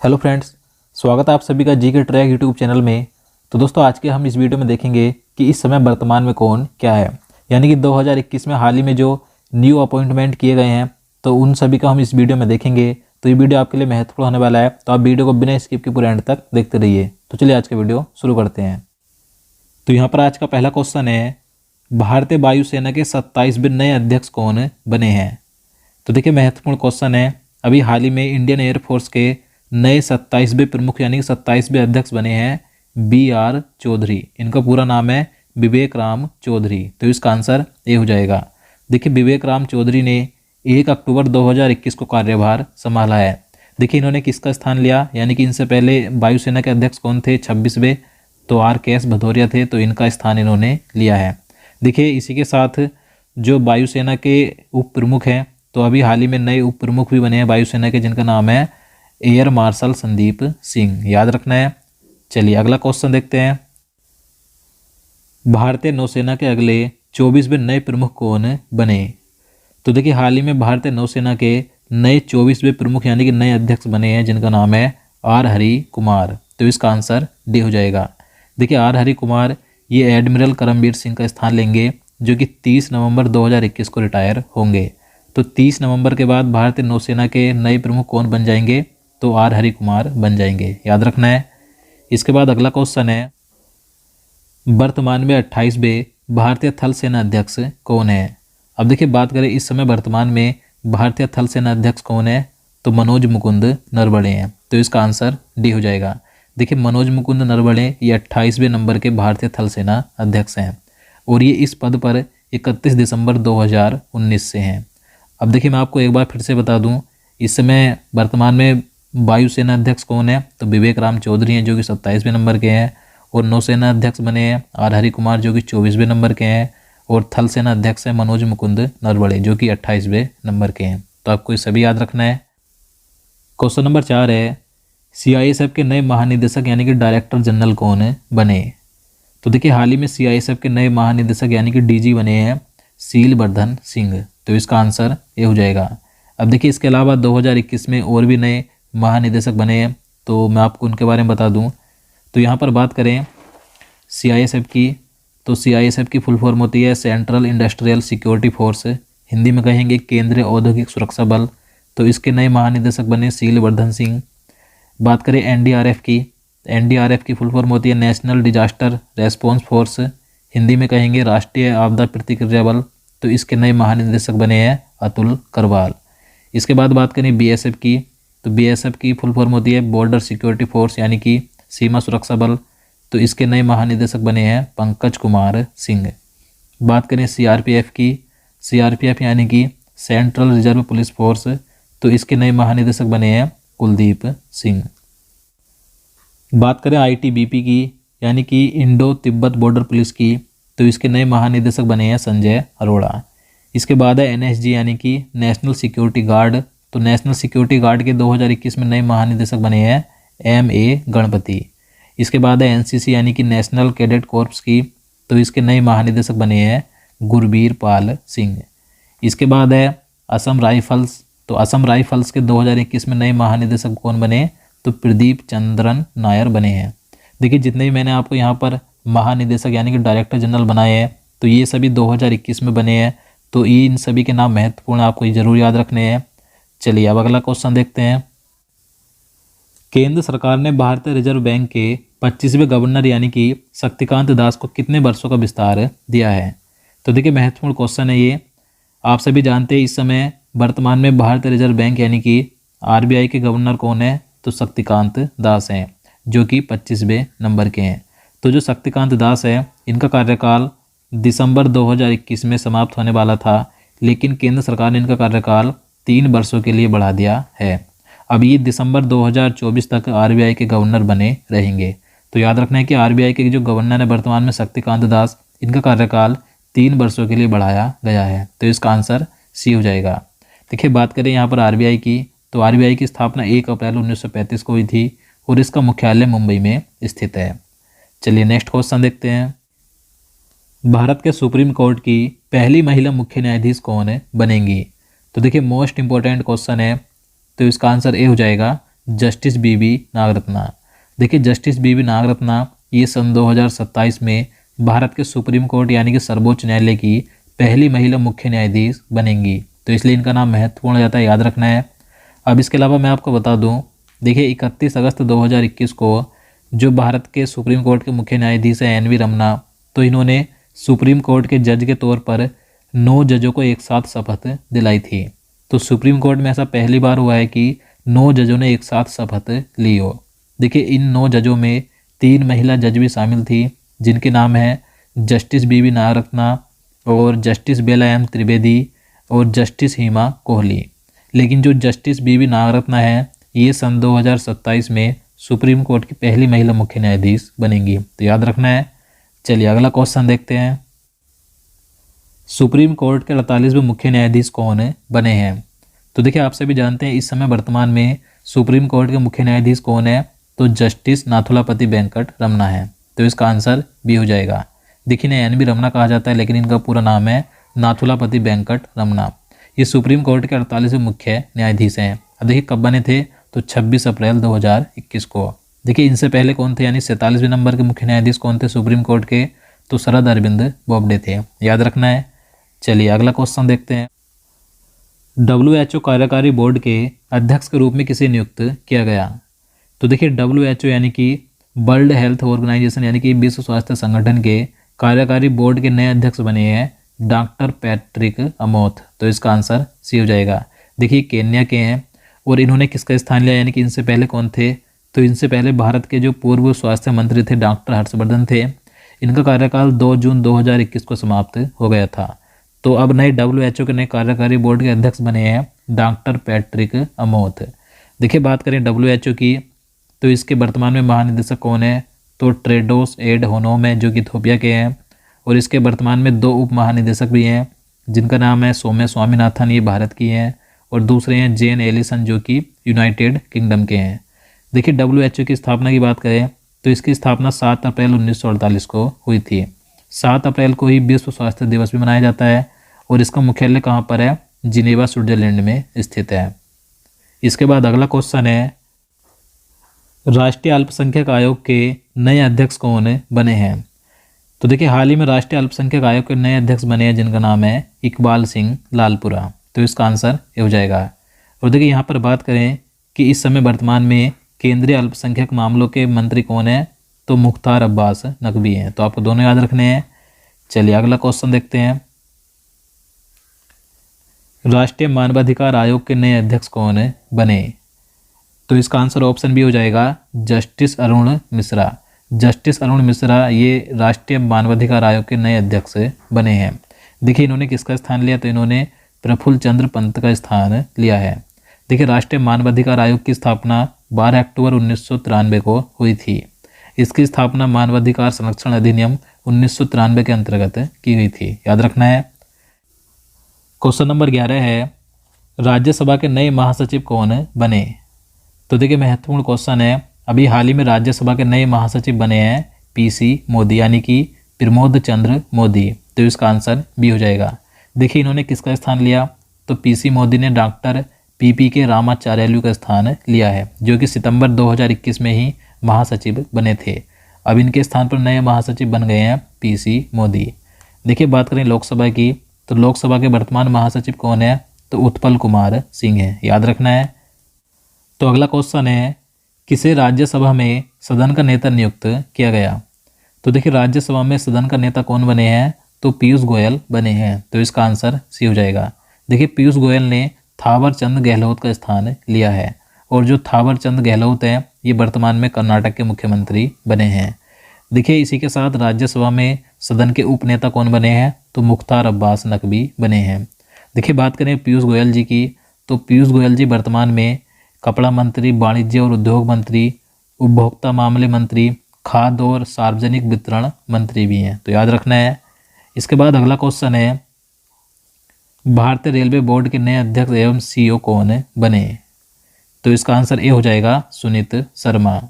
Hello friends, स्वागत है आप सभी का जी के ट्रैक यूट्यूब चैनल में। तो दोस्तों, आज के हम इस वीडियो में देखेंगे कि इस समय वर्तमान में कौन क्या है, यानी कि 2021 में हाल ही में जो न्यू अपॉइंटमेंट किए गए हैं, तो उन सभी का हम इस वीडियो में देखेंगे। तो ये वीडियो आपके लिए महत्वपूर्ण होने वाला है, तो आप वीडियो को बिना स्किप के पूरे एंड तक देखते रहिए। तो चलिए आज का वीडियो शुरू करते हैं। तो यहाँ पर आज का पहला क्वेश्चन है, भारतीय वायुसेना के 27वें नए अध्यक्ष कौन बने हैं। तो देखिए, महत्वपूर्ण क्वेश्चन है। अभी हाल ही में इंडियन एयरफोर्स के नए 27वें प्रमुख यानी कि 27वें अध्यक्ष बने हैं BR चौधरी। इनका पूरा नाम है विवेक राम चौधरी। तो इसका आंसर ए हो जाएगा। देखिए, विवेक राम चौधरी ने 1 अक्टूबर 2021 को कार्यभार संभाला है। देखिए, इन्होंने किसका स्थान लिया, यानी कि इनसे पहले वायुसेना के अध्यक्ष कौन थे, 26वें, तो RKS भदौरिया थे, तो इनका स्थान इन्होंने लिया है। देखिए, इसी के साथ जो वायुसेना के उप प्रमुख हैं, तो अभी हाल ही में नए उप प्रमुख भी बने हैं वायुसेना के, जिनका नाम है एयर मार्शल संदीप सिंह। याद रखना है। चलिए अगला क्वेश्चन देखते हैं। भारतीय नौसेना के अगले 24वें नए प्रमुख कौन बने। तो देखिए, हाल ही में भारतीय नौसेना के नए 24वें प्रमुख यानी कि नए अध्यक्ष बने हैं, जिनका नाम है R हरि कुमार। तो इसका आंसर डी हो जाएगा। देखिए, R हरि कुमार ये एडमिरल करमबीर सिंह का स्थान लेंगे, जो कि 30 नवंबर 2021 को रिटायर होंगे। तो 30 नवंबर के बाद भारतीय नौसेना के नए प्रमुख कौन बन जाएंगे, तो R हरि कुमार बन जाएंगे। याद रखना है। इसके बाद अगला क्वेश्चन है, वर्तमान में 28वें भारतीय थल सेना अध्यक्ष कौन है। अब देखिए, बात करें इस समय वर्तमान में भारतीय थल सेना अध्यक्ष कौन है, तो मनोज मुकुंद नरवणे हैं। तो इसका आंसर डी हो जाएगा। देखिए, मनोज मुकुंद नरवणे ये 28वें नंबर के भारतीय थल सेना अध्यक्ष हैं, और ये इस पद पर 31 दिसंबर 2019 से हैं। अब देखिए, मैं आपको एक बार फिर से बता दूं, इस समय वर्तमान में वायुसेना अध्यक्ष कौन है, तो विवेक राम चौधरी हैं, जो कि 27वें नंबर के हैं, और नौसेना अध्यक्ष बने हैं R हरि कुमार, जो कि 24वें नंबर के हैं, और थल सेना अध्यक्ष हैं मनोज मुकुंद नरवणे, जो कि 28वें नंबर के हैं। तो आपको ये सभी याद रखना है। क्वेश्चन नंबर 4 है, CISF के नए महानिदेशक यानी कि डायरेक्टर जनरल कौन बने। तो देखिए, हाल ही में CISF के नए महानिदेशक यानी कि DG बने हैं शीलवर्धन सिंह। तो इसका आंसर ये हो जाएगा। अब देखिए, इसके अलावा 2021 में और भी नए महानिदेशक बने हैं, तो मैं आपको उनके बारे में बता दूं। तो यहाँ पर बात करें CISF की, तो CISF की फुल फॉर्म होती है central industrial security force, Hindi में कहेंगे केंद्रीय औद्योगिक सुरक्षा बल। तो इसके नए महानिदेशक बने शीलवर्धन सिंह। बात करें NDRF की, NDRF की फुल फॉर्म होती है national disaster response force, Hindi में कहेंगे राष्ट्रीय आपदा प्रतिक्रिया बल। तो इसके नए महानिदेशक बने हैं अतुल करवाल। इसके बाद बात करें BSF की, तो BSF की फुल फॉर्म होती है बॉर्डर सिक्योरिटी फोर्स यानी कि सीमा सुरक्षा बल। तो इसके नए महानिदेशक बने हैं पंकज कुमार सिंह। बात करें CRPF की, CRPF यानी कि सेंट्रल रिजर्व पुलिस फोर्स। तो इसके नए महानिदेशक बने हैं कुलदीप सिंह। बात करें ITBP की, यानी कि इंडो तिब्बत बॉर्डर पुलिस की, तो इसके नए महानिदेशक बने हैं संजय अरोड़ा। इसके बाद है NSG यानी कि नेशनल सिक्योरिटी गार्ड। तो नेशनल सिक्योरिटी गार्ड के 2021 में नए महानिदेशक बने हैं MA गणपति। इसके बाद है NCC यानी कि नेशनल कैडेट कॉर्प्स की, तो इसके नए महानिदेशक बने हैं गुरबीर पाल सिंह। इसके बाद है असम राइफल्स। तो असम राइफल्स के 2021 में नए महानिदेशक कौन बने, तो प्रदीप चंद्रन नायर बने हैं। देखिए, जितने भी मैंने आपको यहाँ पर महानिदेशक यानी कि डायरेक्टर जनरल बनाए हैं, तो ये सभी 2021 में बने हैं। तो ये इन सभी के नाम महत्वपूर्ण, आपको ये जरूर याद रखने हैं। चलिए अब अगला क्वेश्चन देखते हैं। केंद्र सरकार ने भारतीय रिजर्व बैंक के 25वें गवर्नर यानी कि शक्तिकांत दास को कितने वर्षों का विस्तार दिया है। तो देखिए, महत्वपूर्ण क्वेश्चन है ये। आप सभी जानते हैं इस समय वर्तमान में भारतीय रिजर्व बैंक यानी कि RBI के गवर्नर कौन है, तो शक्तिकांत दास हैं, जो कि 25वें नंबर के हैं। तो जो शक्तिकांत दास है, इनका कार्यकाल दिसंबर 2021 में समाप्त होने वाला था, लेकिन केंद्र सरकार ने इनका कार्यकाल 3 वर्षों के लिए बढ़ा दिया है। अब ये दिसंबर 2024 तक RBI के गवर्नर बने रहेंगे। तो याद रखना है कि RBI के जो गवर्नर है वर्तमान में शक्तिकांत दास, इनका कार्यकाल 3 वर्षों के लिए बढ़ाया गया है। तो इसका आंसर C हो जाएगा। देखिए, बात करें यहाँ पर RBI की, तो RBI की स्थापना 1 अप्रैल 1935 को हुई थी, और इसका मुख्यालय मुंबई में स्थित है। चलिए नेक्स्ट क्वेश्चन देखते हैं। भारत के सुप्रीम कोर्ट की पहली महिला मुख्य न्यायाधीश कौन बनेंगी। तो देखिए, मोस्ट इंपॉर्टेंट क्वेश्चन है, तो इसका आंसर ए हो जाएगा जस्टिस बीबी नागरत्ना। देखिए जस्टिस बीबी नागरत्ना ये सन 2027 में भारत के सुप्रीम कोर्ट यानी कि सर्वोच्च न्यायालय की पहली महिला मुख्य न्यायाधीश बनेंगी, तो इसलिए इनका नाम महत्वपूर्ण हो जाता है, याद रखना है। अब इसके अलावा मैं आपको बता दूं, देखिए 31 अगस्त 2021 को जो भारत के सुप्रीम कोर्ट के मुख्य न्यायाधीश हैं एन वी रमन्ना, तो इन्होंने सुप्रीम कोर्ट के जज के तौर पर 9 जजों को एक साथ शपथ दिलाई थी। तो सुप्रीम कोर्ट में ऐसा पहली बार हुआ है कि 9 जजों ने एक साथ शपथ ली हो। देखिए इन 9 जजों में 3 महिला जज भी शामिल थी, जिनके नाम हैं जस्टिस बीबी नागरत्ना और जस्टिस बेला एम त्रिवेदी और जस्टिस हिमा कोहली। लेकिन जो जस्टिस बीबी नागरत्ना है ये सन 2027 में सुप्रीम कोर्ट की पहली महिला मुख्य न्यायाधीश बनेंगी, तो याद रखना है। चलिए अगला क्वेश्चन देखते हैं। सुप्रीम कोर्ट के 48वें मुख्य न्यायाधीश कौन बने हैं? तो देखिए आप सभी जानते हैं इस समय वर्तमान में सुप्रीम कोर्ट के मुख्य न्यायाधीश कौन है, तो जस्टिस नाथुलापति वेंकट रमना है, तो इसका आंसर बी हो जाएगा। देखिए इन्हें एन बी रमना कहा जाता है, लेकिन इनका पूरा नाम है नाथुलापति वेंकट रमना। ये सुप्रीम कोर्ट के 48वें मुख्य न्यायाधीश हैं। अब देखिए कब बने थे, तो 26 अप्रैल 2021 को। देखिए इनसे पहले कौन थे, यानी 47वें नंबर के मुख्य न्यायाधीश कौन थे सुप्रीम कोर्ट के, तो शरद अरविंद बोबडे थे, याद रखना है। चलिए अगला क्वेश्चन देखते हैं। WHO कार्यकारी बोर्ड के अध्यक्ष के रूप में किसे नियुक्त किया गया? तो देखिए WHO यानी कि वर्ल्ड हेल्थ ऑर्गेनाइजेशन यानी कि विश्व स्वास्थ्य संगठन के कार्यकारी बोर्ड के नए अध्यक्ष बने हैं डॉक्टर पैट्रिक अमोथ, तो इसका आंसर सी हो जाएगा। देखिए केन्या के हैं और इन्होंने किसका स्थान लिया, यानी कि इनसे पहले कौन थे, तो इनसे पहले भारत के जो पूर्व स्वास्थ्य मंत्री थे डॉक्टर हर्षवर्धन थे। इनका कार्यकाल 2 जून 2021 को समाप्त हो गया था। तो अब नए WHO के नए कार्यकारी बोर्ड के अध्यक्ष बने हैं डॉक्टर पैट्रिक अमोथ। देखिए बात करें WHO की, तो इसके वर्तमान में महानिदेशक कौन है, तो ट्रेडोस एडहोनोम है जो कि इथियोपिया के हैं, और इसके वर्तमान में 2 उप महानिदेशक भी हैं जिनका नाम है सौम्या स्वामीनाथन, ये भारत की हैं, और दूसरे हैं जेन एलिसन जो कि यूनाइटेड किंगडम के हैं। देखिए WHO की स्थापना की बात करें तो इसकी स्थापना 7 अप्रैल 1948 को हुई थी। 7 अप्रैल को ही विश्व स्वास्थ्य दिवस भी मनाया जाता है और इसका मुख्यालय कहाँ पर है, जिनेवा स्विट्जरलैंड में स्थित है। इसके बाद अगला क्वेश्चन है, राष्ट्रीय अल्पसंख्यक आयोग के नए अध्यक्ष कौन बने हैं? तो देखिए हाल ही में राष्ट्रीय अल्पसंख्यक आयोग के नए अध्यक्ष बने हैं जिनका नाम है इकबाल सिंह लालपुरा, तो इसका आंसर ये हो जाएगा। और देखिए यहाँ पर बात करें कि इस समय वर्तमान में केंद्रीय अल्पसंख्यक मामलों के मंत्री कौन है, तो मुख्तार अब्बास नकवी हैं, तो आपको दोनों याद रखने हैं। चलिए अगला क्वेश्चन देखते हैं। राष्ट्रीय मानवाधिकार आयोग के नए अध्यक्ष कौन बने? तो इसका आंसर ऑप्शन बी हो जाएगा, जस्टिस अरुण मिश्रा। जस्टिस अरुण मिश्रा ये राष्ट्रीय मानवाधिकार आयोग के नए अध्यक्ष बने हैं। देखिए इन्होंने किसका स्थान लिया, तो इन्होंने प्रफुल्ल चंद्र पंत का स्थान लिया है। देखिए राष्ट्रीय मानवाधिकार आयोग की स्थापना 12 अक्टूबर 1993 को हुई थी। इसकी स्थापना मानवाधिकार संरक्षण अधिनियम 1993 के अंतर्गत की गई थी, याद रखना है। क्वेश्चन नंबर 11 है, राज्यसभा के नए महासचिव कौन बने? तो देखिए महत्वपूर्ण क्वेश्चन है। अभी हाल ही में राज्यसभा के नए महासचिव बने हैं PC मोदी यानी कि प्रमोद चंद्र मोदी, तो इसका आंसर बी हो जाएगा। देखिए इन्होंने किसका स्थान लिया, तो PC मोदी ने डॉक्टर PPK रामाचार्यलू का स्थान लिया है जो कि सितंबर 2021 में ही महासचिव बने थे। अब इनके स्थान पर नए महासचिव बन गए हैं PC मोदी। देखिए बात करें लोकसभा की, तो लोकसभा के वर्तमान महासचिव कौन है, तो उत्पल कुमार सिंह है, याद रखना है। तो अगला क्वेश्चन है, किसे राज्यसभा में सदन का नेता नियुक्त किया गया? तो देखिए राज्यसभा में सदन का नेता कौन बने हैं, तो पीयूष गोयल बने हैं, तो इसका आंसर सी हो जाएगा। देखिए पीयूष गोयल ने थावर चंद गहलोत का स्थान लिया है और जो थावर चंद गहलोत हैं ये वर्तमान में कर्नाटक के मुख्यमंत्री बने हैं। देखिए इसी के साथ राज्यसभा में सदन के उपनेता कौन बने हैं, तो मुख्तार अब्बास नकवी बने हैं। देखिए बात करें पीयूष गोयल जी की, तो पीयूष गोयल जी वर्तमान में कपड़ा मंत्री, वाणिज्य और उद्योग मंत्री, उपभोक्ता मामले मंत्री, खाद्य और सार्वजनिक वितरण मंत्री भी हैं, तो याद रखना है। इसके बाद अगला क्वेश्चन है, भारतीय रेलवे बोर्ड के नए अध्यक्ष एवं CEO कौन बने? तो इसका आंसर ए हो जाएगा, सुनीत शर्मा।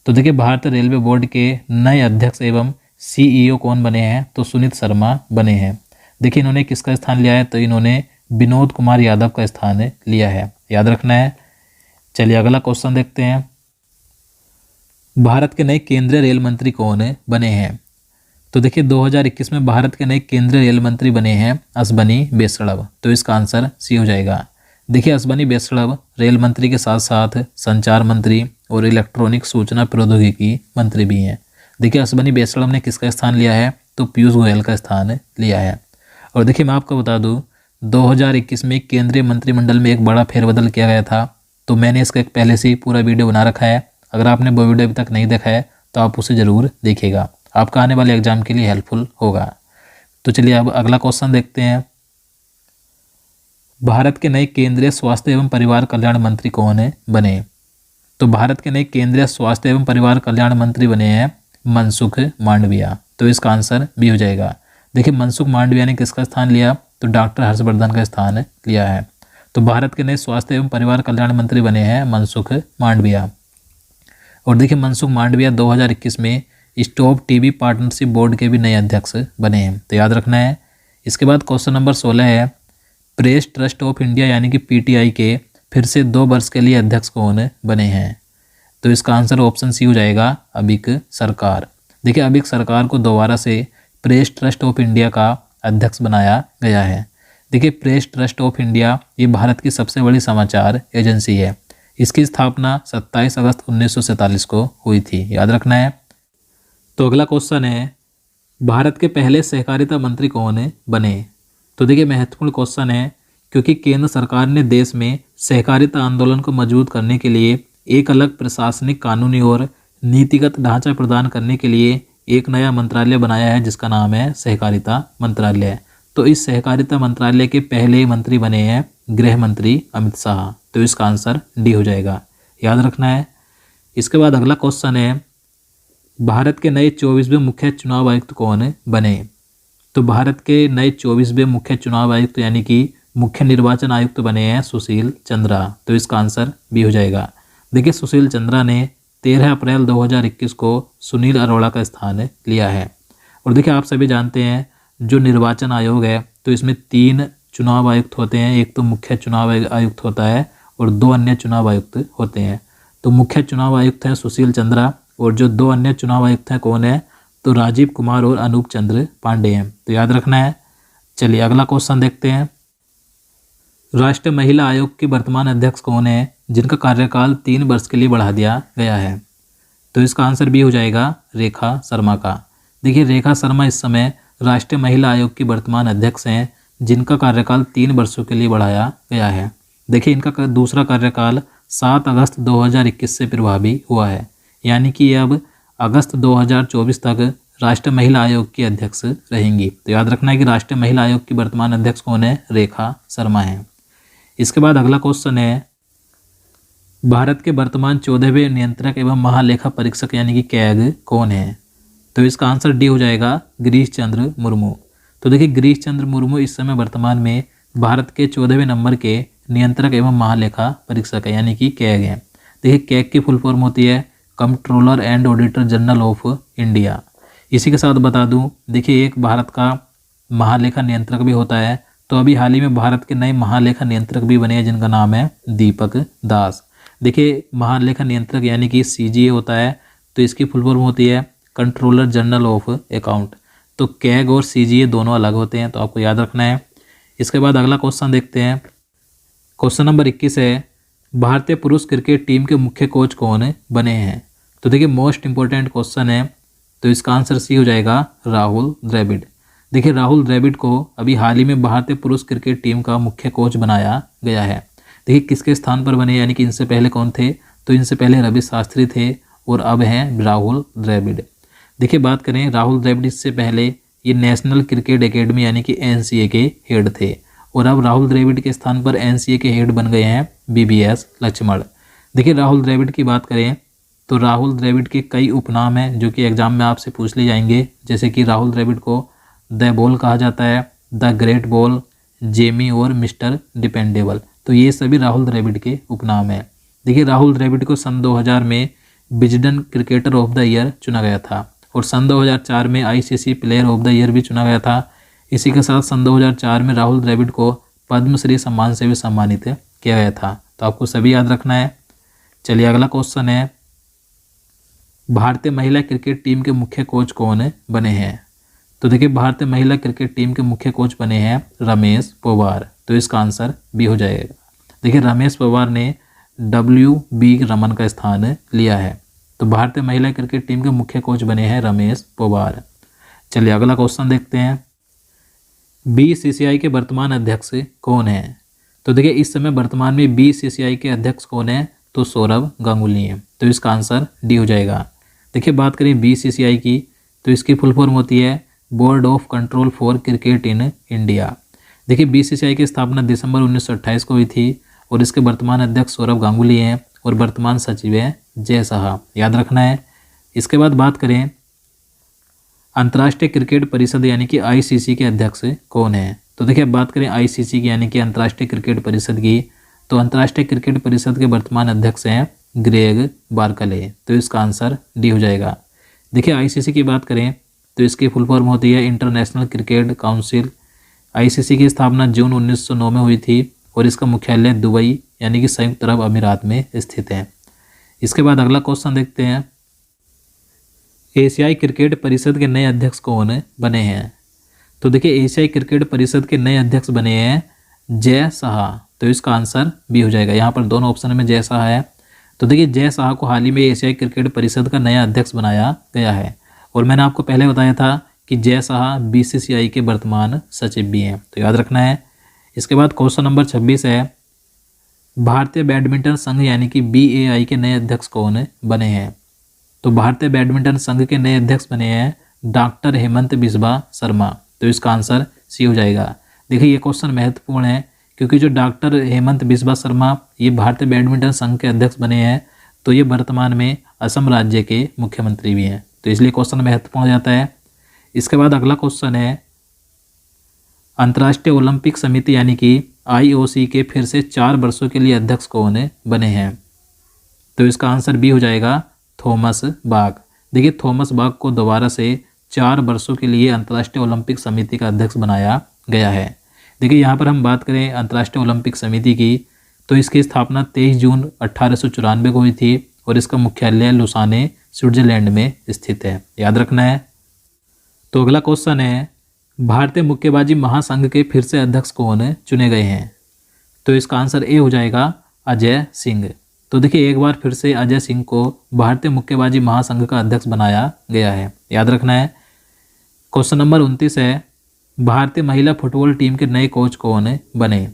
तो देखिए भारतीय रेलवे बोर्ड के नए अध्यक्ष एवं CEO कौन बने हैं, तो सुनीत शर्मा बने हैं। देखिए इन्होंने किसका स्थान लिया है, तो इन्होंने विनोद कुमार यादव का स्थान लिया है, याद रखना है। चलिए अगला क्वेश्चन देखते हैं। भारत के नए केंद्रीय रेल मंत्री कौन बने हैं? तो देखिए 2021 में भारत के नए केंद्रीय रेल मंत्री बने हैं अश्वनी वैष्णव। तो इसका आंसर सी हो जाएगा। देखिए अश्वनी वैष्णव रेल मंत्री के साथ साथ संचार मंत्री और इलेक्ट्रॉनिक सूचना प्रौद्योगिकी मंत्री भी हैं। देखिए अश्वनी वैष्णव ने किसका स्थान लिया है? तो पीयूष गोयल का स्थान लिया है। और देखिए मैं आपको बता दूं 2021 में केंद्रीय मंत्रिमंडल में एक बड़ा फेरबदल किया गया था। तो मैंने इसका एक पहले से ही पूरा वीडियो बना रखा है। अगर आपने वो वीडियो अभी तक नहीं देखा है तो आप उसे ज़रूर देखिएगा, आपका आने वाले एग्जाम के लिए हेल्पफुल होगा। तो चलिए अब अगला क्वेश्चन देखते हैं। भारत के नए केंद्रीय स्वास्थ्य एवं परिवार कल्याण मंत्री कौन बने? तो भारत के नए केंद्रीय स्वास्थ्य एवं परिवार कल्याण मंत्री बने हैं मनसुख मांडविया। तो इसका आंसर भी हो जाएगा। देखिए मनसुख मांडविया ने किसका स्थान लिया? तो डॉक्टर हर्षवर्धन का स्थान लिया है। तो भारत के नए स्वास्थ्य एवं परिवार कल्याण मंत्री बने हैं मनसुख मांडविया। और देखिए मनसुख मांडविया 2021 में स्टॉप टीबी पार्टनरशिप बोर्ड के भी नए अध्यक्ष बने हैं, तो याद रखना है। इसके बाद क्वेश्चन नंबर 16 है, प्रेस ट्रस्ट ऑफ इंडिया यानी कि पीटीआई के फिर से 2 वर्ष के लिए अध्यक्ष कौन बने हैं? तो इसका आंसर ऑप्शन सी हो जाएगा, अबिक सरकार। देखिए अबिक सरकार को दोबारा से प्रेस ट्रस्ट ऑफ इंडिया का अध्यक्ष बनाया गया है। देखिए प्रेस ट्रस्ट ऑफ इंडिया ये भारत की सबसे बड़ी समाचार एजेंसी है। इसकी स्थापना 27 अगस्त 1947 को हुई थी, याद रखना है। तो अगला क्वेश्चन है, भारत के पहले सहकारिता मंत्री कौन बने? तो देखिए महत्वपूर्ण क्वेश्चन है क्योंकि केंद्र सरकार ने देश में सहकारिता आंदोलन को मजबूत करने के लिए एक अलग प्रशासनिक, कानूनी और नीतिगत ढांचा प्रदान करने के लिए एक नया मंत्रालय बनाया है जिसका नाम है सहकारिता मंत्रालय। तो इस सहकारिता मंत्रालय के पहले मंत्री बने हैं गृह मंत्री अमित शाह। तो इसका आंसर डी हो जाएगा, याद रखना है। इसके बाद अगला क्वेश्चन है, भारत के नए 24वें मुख्य चुनाव आयुक्त कौन बने? तो भारत के नए 24वें मुख्य चुनाव आयुक्त यानी कि मुख्य निर्वाचन आयुक्त बने हैं सुशील चंद्रा। तो इसका आंसर भी हो जाएगा। देखिए सुशील चंद्रा ने 13 अप्रैल 2021 को सुनील अरोड़ा का स्थान लिया है। और देखिए आप सभी जानते हैं जो निर्वाचन आयोग है तो इसमें 3 चुनाव आयुक्त होते हैं। एक तो मुख्य चुनाव आयुक्त होता है और 2 अन्य चुनाव आयुक्त होते हैं। तो मुख्य चुनाव आयुक्त है सुशील चंद्रा और जो 2 अन्य चुनाव आयुक्त हैं कौन है? तो राजीव कुमार और अनूप चंद्र पांडे हैं, तो याद रखना है। चलिए अगला क्वेश्चन देखते हैं, राष्ट्रीय महिला आयोग के वर्तमान अध्यक्ष कौन है जिनका कार्यकाल 3 वर्ष के लिए बढ़ा दिया गया है? तो इसका आंसर भी हो जाएगा रेखा शर्मा का। देखिए रेखा शर्मा इस समय राष्ट्रीय महिला आयोग की वर्तमान अध्यक्ष हैं जिनका कार्यकाल 3 वर्षों के लिए बढ़ाया गया है। देखिए इनका दूसरा कार्यकाल 7 अगस्त 2021 से प्रभावी हुआ है, यानी कि अब अगस्त 2024 तक राष्ट्रीय महिला आयोग की अध्यक्ष रहेंगी। तो याद रखना है कि राष्ट्रीय महिला आयोग की वर्तमान अध्यक्ष कौन है? रेखा शर्मा है। इसके बाद अगला क्वेश्चन है, भारत के वर्तमान 14वें नियंत्रक एवं महालेखा परीक्षक यानी कि कैग कौन है? तो इसका आंसर डी हो जाएगा, गिरीश चंद्र मुर्मू। तो देखिए गिरीश चंद्र मुर्मू इस समय वर्तमान में भारत के 14वें नंबर के नियंत्रक एवं महालेखा परीक्षक है, यानी कि कैग हैं। देखिए कैग की फुल फॉर्म होती है controller and auditor general of India. इसी के साथ बता दूं, देखिए एक भारत का महालेखा नियंत्रक भी होता है। तो अभी हाल ही में भारत के नए महालेखा नियंत्रक भी बने हैं जिनका नाम है दीपक दास। देखिए महालेखा नियंत्रक यानी कि सीजीए होता है, तो इसकी फुल फॉर्म होती है कंट्रोलर जनरल ऑफ अकाउंट। तो कैग और सीजीए दोनों अलग होते हैं, तो आपको याद रखना है। इसके बाद अगला क्वेश्चन देखते हैं, क्वेश्चन नंबर 21 है, भारतीय पुरुष क्रिकेट टीम के मुख्य कोच कौन बने हैं? तो देखिए मोस्ट इंपॉर्टेंट क्वेश्चन है, तो इसका आंसर सी हो जाएगा, राहुल द्रविड़। देखिए राहुल द्रविड़ को अभी हाल ही में भारतीय पुरुष क्रिकेट टीम का मुख्य कोच बनाया गया है। देखिए किसके स्थान पर बने, यानी कि इनसे पहले कौन थे? तो इनसे पहले रवि शास्त्री थे और अब हैं राहुल द्रविड़। देखिए बात करें राहुल द्रविड़, इससे पहले ये नेशनल क्रिकेट एकेडमी यानी कि एनसीए के हेड थे और अब राहुल द्रविड़ के स्थान पर एनसीए के हेड बन गए हैं बीबीएस लक्ष्मण। देखिए राहुल द्रविड़ की बात करें तो राहुल द्रविड़ के कई उपनाम हैं जो कि एग्जाम में आपसे पूछ लिए जाएंगे, जैसे कि राहुल द्रविड़ को द बॉल कहा जाता है, द ग्रेट बॉल, जेमी और मिस्टर डिपेंडेबल। तो ये सभी राहुल द्रविड़ के उपनाम हैं। देखिए राहुल द्रविड़ को सन 2000 में Wisden cricketer of the year चुना गया था और सन 2004 में ICC player of the year भी चुना गया था। इसी के साथ सन 2004 में राहुल द्रविड़ को पद्मश्री सम्मान से भी सम्मानित किया गया था। तो आपको सभी याद रखना है। चलिए अगला क्वेश्चन है, भारतीय महिला क्रिकेट टीम के मुख्य कोच कौन बने हैं? तो देखिए भारतीय महिला क्रिकेट टीम के मुख्य कोच बने हैं रमेश पोवार। तो इसका आंसर बी हो जाएगा। देखिए रमेश पोवार ने WB रमन का स्थान लिया है। तो भारतीय महिला क्रिकेट टीम के मुख्य कोच बने हैं रमेश पोवार। चलिए अगला क्वेश्चन देखते हैं, BCCI के वर्तमान अध्यक्ष कौन हैं? तो देखिए इस समय वर्तमान में BCCI के अध्यक्ष कौन है? तो सौरव गांगुली हैं। तो इसका आंसर डी हो जाएगा। देखिए बात करें BCCI की, तो इसकी फुल फॉर्म होती है board of control for cricket in India. देखिए BCCI की स्थापना दिसंबर 1928 को हुई थी और इसके वर्तमान अध्यक्ष सौरव गांगुली हैं और वर्तमान सचिव है जय शाह, याद रखना है। इसके बाद बात करें अंतर्राष्ट्रीय क्रिकेट परिषद यानी कि ICC के अध्यक्ष कौन है? तो देखिए बात करें ICC की यानी कि अंतर्राष्ट्रीय क्रिकेट परिषद की, तो अंतर्राष्ट्रीय क्रिकेट परिषद के वर्तमान अध्यक्ष हैं ग्रेग बार्कले। तो इसका आंसर डी हो जाएगा। देखिए ICC की बात करें तो इसकी फुल फॉर्म होती है इंटरनेशनल क्रिकेट काउंसिल। ICC की स्थापना जून 1909 में हुई थी और इसका मुख्यालय दुबई यानी कि संयुक्त अरब अमीरात में स्थित है। इसके बाद अगला क्वेश्चन देखते हैं, एशियाई क्रिकेट परिषद के नए अध्यक्ष कौन बने हैं? तो देखिए एशियाई क्रिकेट परिषद के नए अध्यक्ष बने हैं जय शाह। तो इसका आंसर बी हो जाएगा। यहाँ पर दोनों ऑप्शन में जय शाह है। तो देखिए जय शाह को हाल ही में एशियाई क्रिकेट परिषद का नया अध्यक्ष बनाया गया है और मैंने आपको पहले बताया था कि जय शाह BCCI के वर्तमान सचिव भी हैं। तो याद रखना है। इसके बाद क्वेश्चन नंबर 26 है, भारतीय बैडमिंटन संघ यानी कि BAI के नए अध्यक्ष कौन बने हैं? तो भारतीय बैडमिंटन संघ के नए अध्यक्ष बने हैं डॉक्टर हेमंत बिस्वा शर्मा। तो इसका आंसर सी हो जाएगा। देखिए ये क्वेश्चन महत्वपूर्ण है क्योंकि जो डॉक्टर हेमंत बिस्वा शर्मा ये भारतीय बैडमिंटन संघ के अध्यक्ष बने हैं, तो ये वर्तमान में असम राज्य के मुख्यमंत्री भी हैं। तो इसलिए क्वेश्चन महत्वपूर्ण हो जाता है। इसके बाद अगला क्वेश्चन है, अंतर्राष्ट्रीय ओलंपिक समिति यानी कि IOC के फिर से 4 वर्षों के लिए अध्यक्ष कौन बने हैं? तो इसका आंसर बी हो जाएगा, थॉमस बाक। देखिए थॉमस बाक को दोबारा से 4 वर्षों के लिए अंतर्राष्ट्रीय ओलंपिक समिति का अध्यक्ष बनाया गया है। देखिए यहाँ पर हम बात करें अंतर्राष्ट्रीय ओलंपिक समिति की, तो इसकी स्थापना 23 जून 1894 को हुई थी और इसका मुख्यालय लुसाने स्विट्जरलैंड में स्थित है, याद रखना है। तो अगला क्वेश्चन है, भारतीय मुक्केबाजी महासंघ के फिर से अध्यक्ष कौन चुने गए हैं? तो इसका आंसर ए हो जाएगा, अजय सिंह। तो देखिए एक बार फिर से अजय सिंह को भारतीय मुक्केबाजी महासंघ का अध्यक्ष बनाया गया है, याद रखना है। क्वेश्चन नंबर 29 है, भारतीय महिला फुटबॉल टीम के नए कोच कौन बने?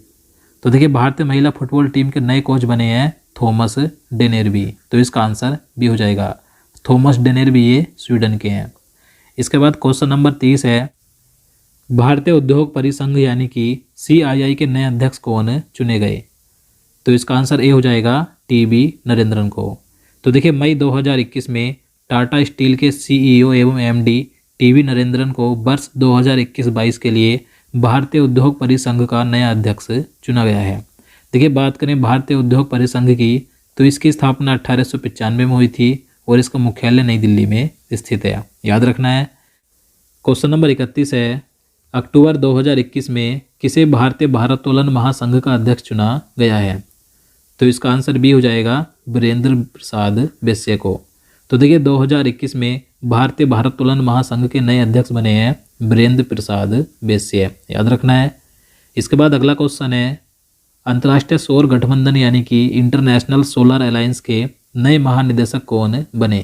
तो देखिए भारतीय महिला फुटबॉल टीम के नए कोच बने हैं थॉमस डेनेरबी। तो इसका आंसर बी हो जाएगा। थॉमस डेनेरबी ये स्वीडन के हैं। इसके बाद क्वेश्चन नंबर 30 है, भारतीय उद्योग परिसंघ यानी कि CII के नए अध्यक्ष कौन चुने गए? तो इसका आंसर ए हो जाएगा, TB नरेंद्रन को। तो देखिए मई 2021 में टाटा स्टील के CEO एवं MD TB नरेंद्रन को वर्ष 2021-22 के लिए भारतीय उद्योग परिसंघ का नया अध्यक्ष चुना गया है। देखिए बात करें भारतीय उद्योग परिसंघ की, तो इसकी स्थापना 1895 में हुई थी और इसका मुख्यालय नई दिल्ली में स्थित है, याद रखना है। क्वेश्चन नंबर 31 है, अक्टूबर 2021 में किसे भारतीय भारोत्तोलन महासंघ का अध्यक्ष चुना गया है? तो इसका आंसर बी हो जाएगा, वीरेंद्र प्रसाद बैस्य को। तो देखिए 2021 में भारतीय भारोत्तोलन महासंघ के नए अध्यक्ष बने हैं वीरेंद्र प्रसाद बैस्य, याद रखना है। इसके बाद अगला क्वेश्चन है, अंतर्राष्ट्रीय सौर गठबंधन यानी कि इंटरनेशनल सोलर अलायंस के नए महानिदेशक कौन बने?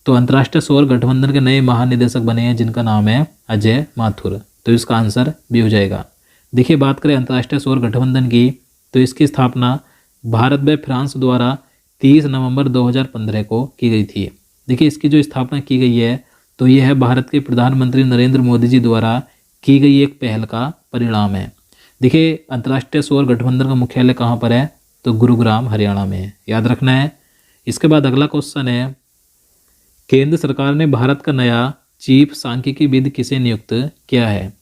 तो अंतर्राष्ट्रीय सौर गठबंधन के नए महानिदेशक बने हैं जिनका नाम है अजय माथुर। तो इसका आंसर बी हो जाएगा। देखिए बात करें अंतर्राष्ट्रीय सौर गठबंधन की, तो इसकी स्थापना भारत व फ्रांस द्वारा 30 नवंबर 2015 को की गई थी। देखिए इसकी जो स्थापना की गई है, तो यह है भारत के प्रधानमंत्री नरेंद्र मोदी जी द्वारा की गई एक पहल का परिणाम है। देखिए अंतर्राष्ट्रीय सौर गठबंधन का मुख्यालय कहाँ पर है? तो गुरुग्राम हरियाणा में, याद रखना है। इसके बाद अगला क्वेश्चन है, केंद्र सरकार ने भारत का नया चीफ सांख्यिकीविद किसे नियुक्त किया है?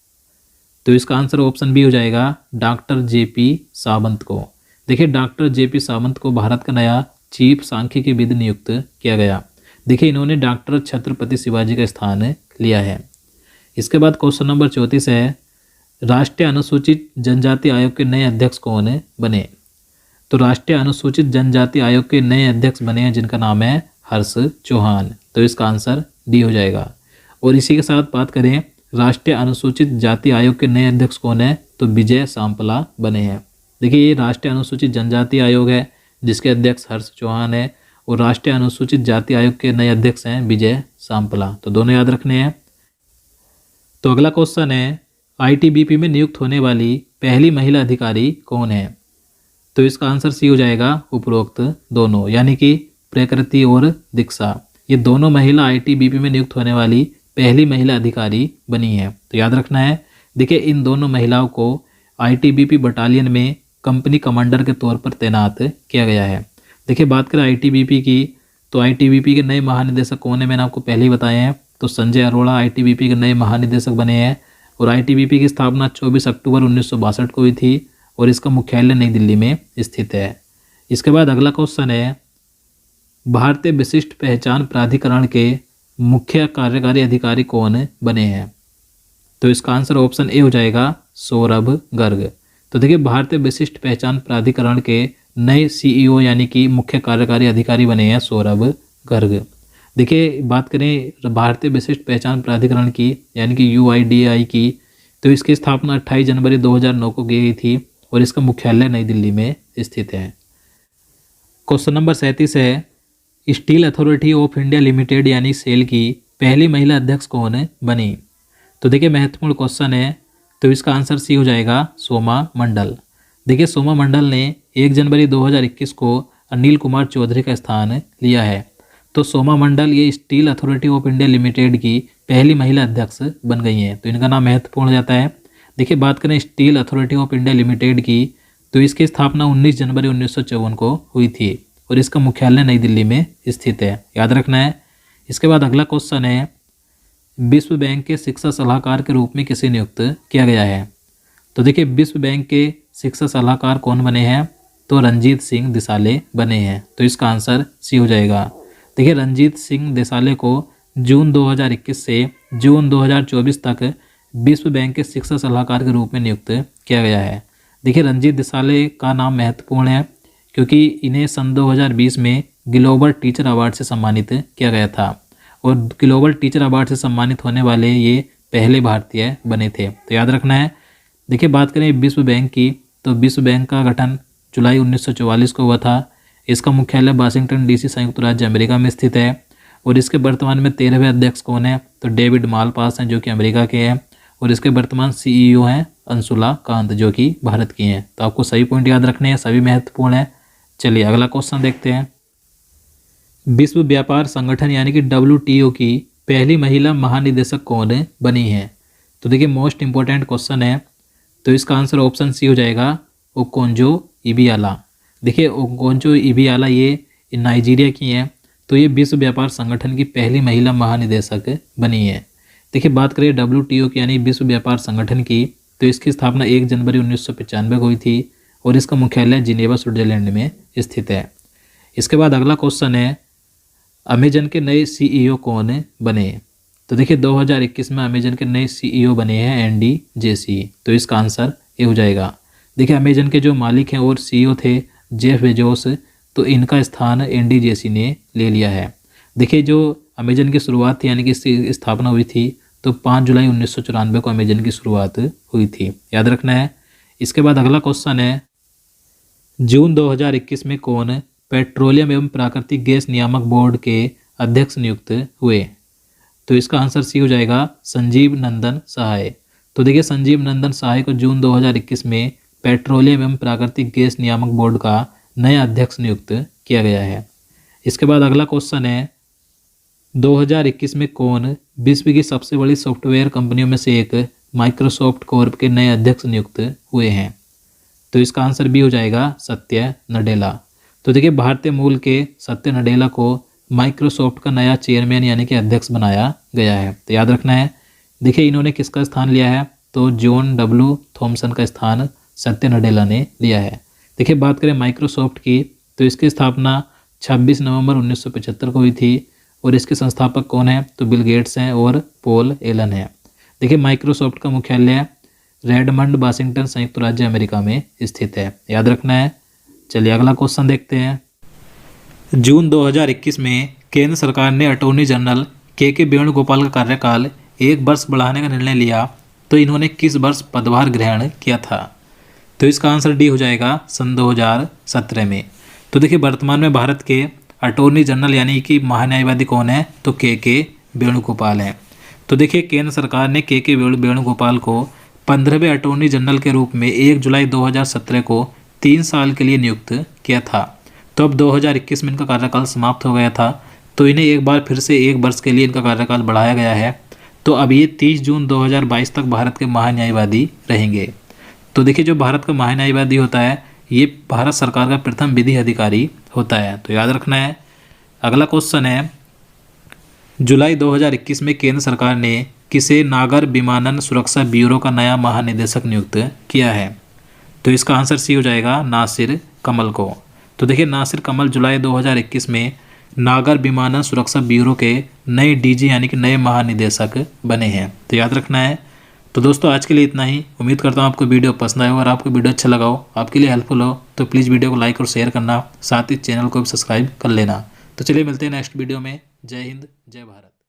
तो इसका आंसर ऑप्शन बी हो जाएगा, डॉक्टर JP सावंत को। देखिए डॉक्टर JP सावंत को भारत का नया चीफ सांख्यिकीविद नियुक्त किया गया। देखिए इन्होंने डॉक्टर छत्रपति शिवाजी का स्थान लिया है। इसके बाद क्वेश्चन नंबर 34 है, राष्ट्रीय अनुसूचित जनजाति आयोग के नए अध्यक्ष कौन बने? तो राष्ट्रीय अनुसूचित जनजाति आयोग के नए अध्यक्ष बने हैं जिनका नाम है हर्ष चौहान। तो इसका आंसर डी हो जाएगा। और इसी के साथ बात करें राष्ट्रीय अनुसूचित जाति आयोग के नए अध्यक्ष कौन है, तो विजय सांपला बने हैं। देखिए ये राष्ट्रीय अनुसूचित जनजाति आयोग है जिसके अध्यक्ष हर्ष चौहान है और राष्ट्रीय अनुसूचित जाति आयोग के नए अध्यक्ष हैं विजय सांपला। तो दोनों याद रखने हैं। तो अगला क्वेश्चन है आईटीबीपी में नियुक्त होने वाली पहली महिला अधिकारी कौन है, तो इसका आंसर सी हो जाएगा उपरोक्त दोनों, यानी कि प्रकृति और दीक्षा। ये दोनों महिला आईटीबीपी में नियुक्त होने वाली पहली महिला अधिकारी बनी है। तो याद रखना है। देखिए इन दोनों महिलाओं को आईटीबीपी बटालियन में कंपनी कमांडर के तौर पर तैनात किया गया है। देखिए बात करें आईटीबीपी की, तो आईटीबीपी के नए महानिदेशक कौन है, मैंने आपको पहले ही बताए हैं। तो संजय अरोड़ा आईटीबीपी के नए महानिदेशक बने हैं और आईटीबीपी की स्थापना 24 अक्टूबर 1962 को हुई थी और इसका मुख्यालय नई दिल्ली में स्थित है। इसके बाद अगला क्वेश्चन है भारतीय विशिष्ट पहचान प्राधिकरण के मुख्य कार्यकारी अधिकारी कौन बने हैं, तो इसका आंसर ऑप्शन ए हो जाएगा सौरभ गर्ग। तो देखिए भारतीय विशिष्ट पहचान प्राधिकरण के नए सीईओ यानी कि मुख्य कार्यकारी अधिकारी बने हैं सौरभ गर्ग। देखिए बात करें भारतीय विशिष्ट पहचान प्राधिकरण की यानी कि यूआईडीएआई की, तो इसकी स्थापना 28 जनवरी 2009 को की गई थी और इसका मुख्यालय नई दिल्ली में स्थित है। क्वेश्चन नंबर 37 है steel authority of India limited यानी सेल की पहली महिला अध्यक्ष कौन बनी, तो देखिए महत्वपूर्ण क्वेश्चन है। तो इसका आंसर सी हो जाएगा सोमा मंडल। देखिए सोमा मंडल ने 1 जनवरी 2021 को अनिल कुमार चौधरी का स्थान लिया है। तो सोमा मंडल ये steel authority of India limited की पहली महिला अध्यक्ष बन गई हैं, तो इनका नाम महत्वपूर्ण हो जाता है। देखिए बात करें steel authority of India limited की, तो इसकी स्थापना 19 जनवरी 1954 को हुई थी और इसका मुख्यालय नई दिल्ली में स्थित है, याद रखना है। इसके बाद अगला क्वेश्चन है विश्व बैंक के शिक्षा सलाहकार के रूप में किसे नियुक्त किया गया है, तो देखिए विश्व बैंक के शिक्षा सलाहकार कौन बने हैं, तो रंजीत सिंह दिसाले बने हैं। तो इसका आंसर सी हो जाएगा। देखिए रंजीत सिंह दिसाले को जून 2021 से जून 2024 तक विश्व बैंक के शिक्षा सलाहकार के रूप में नियुक्त किया गया है। देखिए रंजीत दिसाले का नाम महत्वपूर्ण है क्योंकि इन्हें सन 2020 में ग्लोबल टीचर अवार्ड से सम्मानित किया गया था और ग्लोबल टीचर अवार्ड से सम्मानित होने वाले ये पहले भारतीय बने थे, तो याद रखना है। देखिए बात करें विश्व बैंक की, तो विश्व बैंक का गठन जुलाई 1944 को हुआ था। इसका मुख्यालय वाशिंगटन डीसी संयुक्त राज्य अमेरिका में स्थित है और इसके वर्तमान में 13वें अध्यक्ष कौन है, तो डेविड मालपास हैं जो कि अमेरिका के हैं और इसके वर्तमान सीईओ हैं अंशुला कांत जो कि भारत की हैं। तो आपको सही पॉइंट याद रखने हैं, सभी महत्वपूर्ण है। चलिए अगला क्वेश्चन देखते हैं। विश्व व्यापार संगठन यानी कि WTO की पहली महिला महानिदेशक कौन बनी है, तो देखिए मोस्ट इंपॉर्टेंट क्वेश्चन है। तो इसका आंसर ऑप्शन सी हो जाएगा ओकोंजो इबियाला। देखिए ओकोंजो इबियाला ये नाइजीरिया की हैं, तो ये विश्व व्यापार संगठन की पहली महिला महानिदेशक बनी है। देखिए बात करें WTO की यानी विश्व व्यापार संगठन की, तो इसकी स्थापना 1 जनवरी 1995 को हुई थी और इसका मुख्यालय जिनेवा स्विट्जरलैंड में स्थित है। इसके बाद अगला क्वेश्चन है अमेजन के नए सीईओ कौन बने, तो देखिए 2021 में अमेजन के नए सीईओ बने हैं एंडी जेसी। तो इसका आंसर ये हो जाएगा। देखिए अमेजन के जो मालिक हैं और सीईओ थे जेफ बेजोस, तो इनका स्थान एंडी जेसी ने ले लिया है। देखिए जो अमेजन की शुरुआत थी यानी कि इसकी स्थापना हुई थी तो 5 जुलाई 1994 को अमेजन की शुरुआत हुई थी, याद रखना है। इसके बाद अगला क्वेश्चन है जून 2021 में कौन पेट्रोलियम एवं प्राकृतिक गैस नियामक बोर्ड के अध्यक्ष नियुक्त हुए, तो इसका आंसर सी हो जाएगा संजीव नंदन सहाय। तो देखिए संजीव नंदन सहाय को जून 2021 में पेट्रोलियम एवं प्राकृतिक गैस नियामक बोर्ड का नया अध्यक्ष नियुक्त किया गया है। इसके बाद अगला क्वेश्चन है 2021 में कौन विश्व की सबसे बड़ी सॉफ्टवेयर कंपनियों में से एक माइक्रोसॉफ्ट कॉर्प के नए अध्यक्ष नियुक्त हुए हैं, तो इसका आंसर भी हो जाएगा सत्य नडेला। तो देखिए भारतीय मूल के सत्य नडेला को माइक्रोसॉफ्ट का नया चेयरमैन यानी कि अध्यक्ष बनाया गया है, तो याद रखना है। देखिए इन्होंने किसका स्थान लिया है, तो जॉन W थॉमसन का स्थान सत्य नडेला ने लिया है। देखिए बात करें माइक्रोसॉफ्ट की, तो इसकी स्थापना 26 नवंबर 1975 को हुई थी और इसके संस्थापक कौन है, तो बिल गेट्स हैं और पॉल एलन है। देखिए माइक्रोसॉफ्ट का मुख्यालय रेडमंड वाशिंगटन संयुक्त राज्य अमेरिका में स्थित है, याद रखना है। चलिए अगला क्वेश्चन देखते हैं। जून 2021 में केंद्र सरकार ने अटॉर्नी जनरल के वेणुगोपाल का कार्यकाल 1 वर्ष बढ़ाने का निर्णय लिया, तो इन्होंने किस वर्ष पदभार ग्रहण किया था? तो इसका आंसर डी हो जाएगा सन 2017 में। तो देखिए वर्तमान में भारत के अटॉर्नी जनरल यानी कि महान्यायवादी कौन है? तो के वेणुगोपाल हैं। तो देखिए केंद्र सरकार ने के वेणुगोपाल को 15वें अटॉर्नी जनरल के रूप में 1 जुलाई 2017 को 3 साल के लिए नियुक्त किया था। तो अब 2021 में इनका कार्यकाल समाप्त हो गया था, तो इन्हें एक बार फिर से 1 वर्ष के लिए इनका कार्यकाल बढ़ाया गया है। तो अब ये 30 जून 2022 तक भारत के महान्यायवादी रहेंगे। तो देखिए जो भारत का महान्यायवादी होता है ये भारत सरकार का प्रथम विधि अधिकारी होता है, तो याद रखना है। अगला क्वेश्चन है, जुलाई 2021 में केंद्र सरकार ने किसे नागर विमानन सुरक्षा ब्यूरो का नया महानिदेशक नियुक्त किया है? तो इसका आंसर सी हो जाएगा नासिर कमल को। तो देखिए नासिर कमल जुलाई 2021 में नागर विमानन सुरक्षा ब्यूरो के नए डीजी यानी कि नए महानिदेशक बने हैं, तो याद रखना है। तो दोस्तों आज के लिए इतना ही। उम्मीद करता हूँ आपको वीडियो पसंद आया हो, और आपको वीडियो अच्छा लगा हो, आपके लिए हेल्पफुल हो, तो प्लीज़ वीडियो को लाइक और शेयर करना, साथ ही चैनल को भी सब्सक्राइब कर लेना। तो चलिए मिलते हैं नेक्स्ट वीडियो में। जय हिंद, जय भारत।